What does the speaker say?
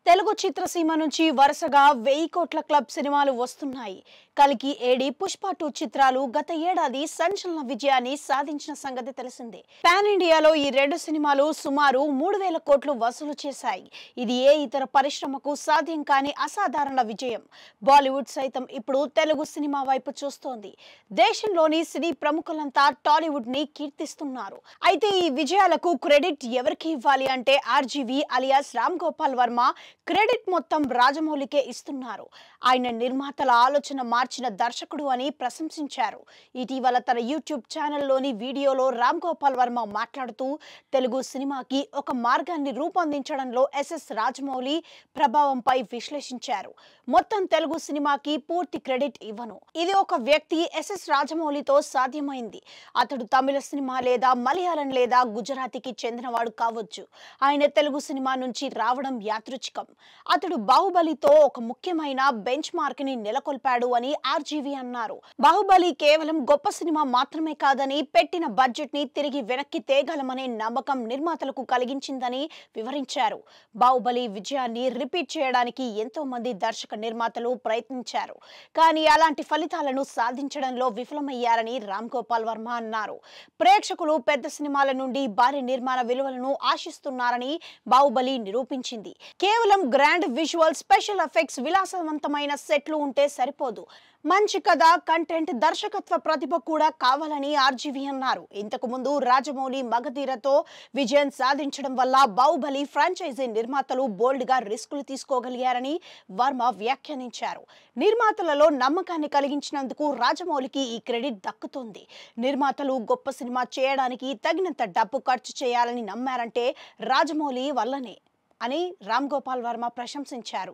తెలుగు చిత్రసీమ నుంచి వరుసగా 1000 కోట్ల క్లబ్ సినిమాలు వస్తున్నాయి. కలికి ఏడి పుష్ప 2 చిత్రాలు గత ఏడాది సంచలన విజయాన్ని సాధించిన సంగతి తెలిసిందే. పాన్ ఇండియాలో ఈ రెండు సినిమాలు సుమారు 3000 కోట్లు వసూలు చేశాయి. ఇది ఏ ఇతర పరిశ్రమకు సాధ్యం కాని అసాధారణ విజయం. బాలీవుడ్ సైతం ఇప్పుడు తెలుగు సినిమా వైపు చూస్తోంది. దేశంలోని సినీ ప్రముఖులంతా టాలీవుడ్ ని కీర్తిస్తున్నారు. అయితే ఈ విజయాలకు క్రెడిట్ ఎవరికి ఇవ్వాలి అంటే RGV alias Ram Gopal Varma credit మొత్తం రాజమౌళికే ఇస్తున్నారు. ఆయన నిర్మాతల ఆలోచన మార్చిన దర్శకుడు అని ప్రశంసించారు. ఇటీవల తన యూట్యూబ్ ఛానల్లోని వీడియోలో రామ్ గోపాల్ వర్మ మాట్లాడుతూ తెలుగు సినిమాకి ఒక మార్గాన్ని రూపొందించడంలో ఎస్ఎస్ రాజమౌళి ప్రభావంపై విశ్లేషించారు. మొత్తం తెలుగు సినిమాకి పూర్తి క్రెడిట్ ఇవ్వను. ఇది ఒక వ్యక్తి ఎస్ఎస్ రాజమౌళితో సాధ్యమైంది. అతడు తమిళ సినిమా లేదా మలయాళం లేదా గుజరాతీకి చెందినవాడు కావచ్చు. ఆయన తెలుగు సినిమా నుంచి రావడం యాదృచ్ఛికం. అతడు బాహుబలితో ఒక ముఖ్యమైన బెంచ్ మార్క్ ని నెలకొల్పాడు అని ఆర్జీవి అన్నారు. బాహుబలి కేవలం గొప్ప సినిమా మాత్రమే కాదని, పెట్టిన బడ్జెట్ ని తిరిగి వెనక్కి తేగలమనే నమ్మకం నిర్మాతలకు కలిగించిందని వివరించారు. బాహుబలి విజయాన్ని రిపీట్ చేయడానికి ఎంతో మంది దర్శక నిర్మాతలు ప్రయత్నించారు. కానీ అలాంటి ఫలితాలను సాధించడంలో విఫలమయ్యారని రామ్ గోపాల్ వర్మ అన్నారు. ప్రేక్షకులు పెద్ద సినిమాల నుండి భారీ నిర్మాణ విలువలను ఆశిస్తున్నారని బాహుబలి నిరూపించింది. కేవలం గ్రాండ్ విజువల్, స్పెషల్ ఎఫెక్ట్స్, విలాసవంతమైన సెట్లు ఉంటే సరిపోదు. మంచి కథ, కంటెంట్, దర్శకత్వ ప్రతిభ కూడా కావాలని ఆర్జీవి అన్నారు. ఇంతకు ముందు రాజమౌళి మగధీరతో విజయం సాధించడం వల్ల బాహుబలి ఫ్రాంచైజీ నిర్మాతలు బోల్డ్ గా రిస్కులు తీసుకోగలిగారని వర్మ వ్యాఖ్యానించారు. నిర్మాతలలో నమ్మకాన్ని కలిగించినందుకు రాజమౌళికి ఈ క్రెడిట్ దక్కుతుంది. నిర్మాతలు గొప్ప సినిమా చేయడానికి తగినంత డబ్బు ఖర్చు చేయాలని నమ్మారంటే రాజమౌళి వల్లనే అని రామ్ గోపాల్ వర్మ ప్రశంసించారు.